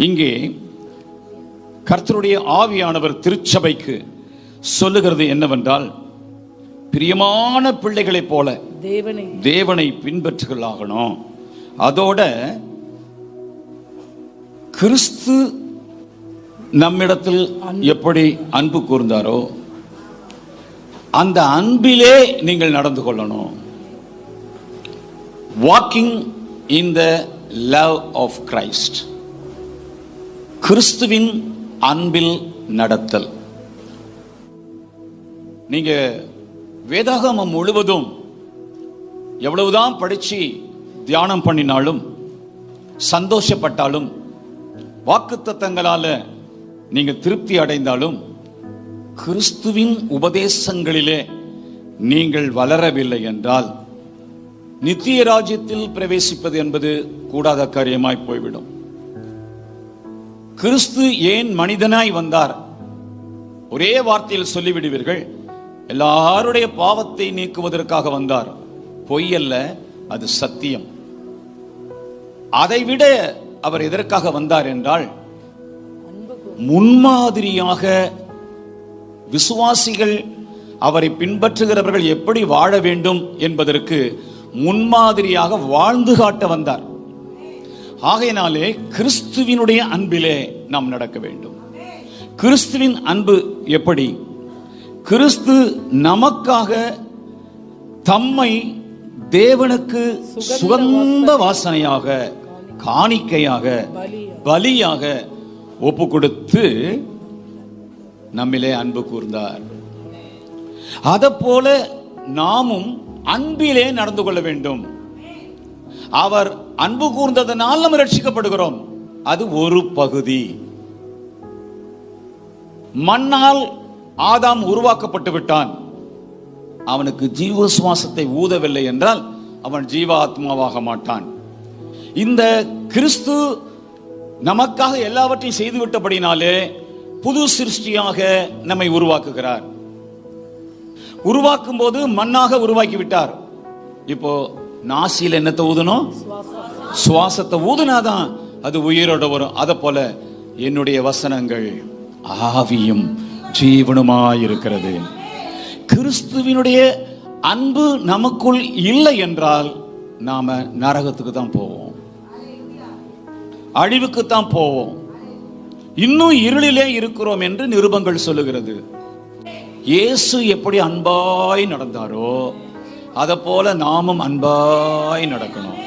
இங்கே கர்த்தருடைய ஆவியானவர் திருச்சபைக்கு சொல்லுகிறது என்னவென்றால், பிரியமான பிள்ளைகளைப் போல தேவனை பின்பற்றுகளாகணும். அதோட கிறிஸ்து நம்மிடத்தில் எப்படி அன்பு கூர்ந்தாரோ அந்த அன்பிலே நீங்கள் நடந்து கொள்ளணும். Walking in the love of Christ, கிறிஸ்துவின் அன்பில் நடத்தல். நீங்க வேதாகமம் முழுவதும் எவ்வளவுதான் படிச்சு தியானம் பண்ணினாலும், சந்தோஷப்பட்டாலும், வாக்குத்தத்தங்களால நீங்க திருப்தி அடைந்தாலும், கிறிஸ்துவின் உபதேசங்களிலே நீங்கள் வளரவில்லை என்றால் நித்திய ராஜ்யத்தில் பிரவேசிப்பது என்பது கூடாத காரியமாய் போய்விடும். கிறிஸ்து ஏன் மனிதனாய் வந்தார்? ஒரே வார்த்தையில் சொல்லிவிடுவீர்கள், எல்லாருடைய பாவத்தை நீக்குவதற்காக வந்தார். பொய் அல்ல, அது சத்தியம். அதைவிட அவர் எதற்காக வந்தார் என்றால், முன்மாதிரியாக விசுவாசிகள் அவரை பின்பற்றுகிறவர்கள் எப்படி வாழ வேண்டும் என்பதற்கு முன்மாதிரியாக வாழ்ந்து காட்ட வந்தார். ஆகையினாலே கிறிஸ்துவினுடைய அன்பிலே நாம் நடக்க வேண்டும். கிறிஸ்துவின் அன்பு எப்படி? கிறிஸ்து நமக்காக தம்மை தேவனுக்கு சுகந்த வாசனையாக, காணிக்கையாக, பலியாக ஒப்பு கொடுத்து நம்மிலே அன்பு கூர்ந்தார். அதப்போல நாமும் அன்பிலே நடந்து கொள்ள வேண்டும். அவர் அன்பு கூர்ந்ததனால் நாம் ரட்சிக்கப்படுகிறோம். அது ஒரு பகுதி. மண்ணால் ஆதாம் உருவாக்கப்பட்டு விட்டான். அவனுக்கு ஜீவ சுவாசத்தை ஊதவில்லை என்றால் அவன் ஜீவாத்மாவாக மாட்டான். இந்த கிறிஸ்து நமக்காக எல்லாவற்றையும் செய்துவிட்டபடினாலே புது சிருஷ்டியாக நம்மை உருவாக்குகிறார். உருவாக்கும் போது மண்ணாக உருவாக்கி விட்டார். இப்போ நாசியில் என்னத்தை ஊதணும்? சுவாசத்தை ஊதுனாதான் அது உயிரோட வரும். அத போல என்னுடைய வசனங்கள் ஆவியும் ஜீவனுமாயிருக்கிறது. கிறிஸ்துவினுடைய அன்பு நமக்குள் இல்லை என்றால் நாம நரகத்துக்கு தான் போவோம், அழிவுக்குத்தான் போவோம். இன்னும் இருளிலே இருக்கிறோம் என்று நிருபங்கள் சொல்லுகிறது. இயேசு எப்படி அன்பாய் நடந்தாரோ அதை போல நாமும் அன்பாய் நடக்கணும்.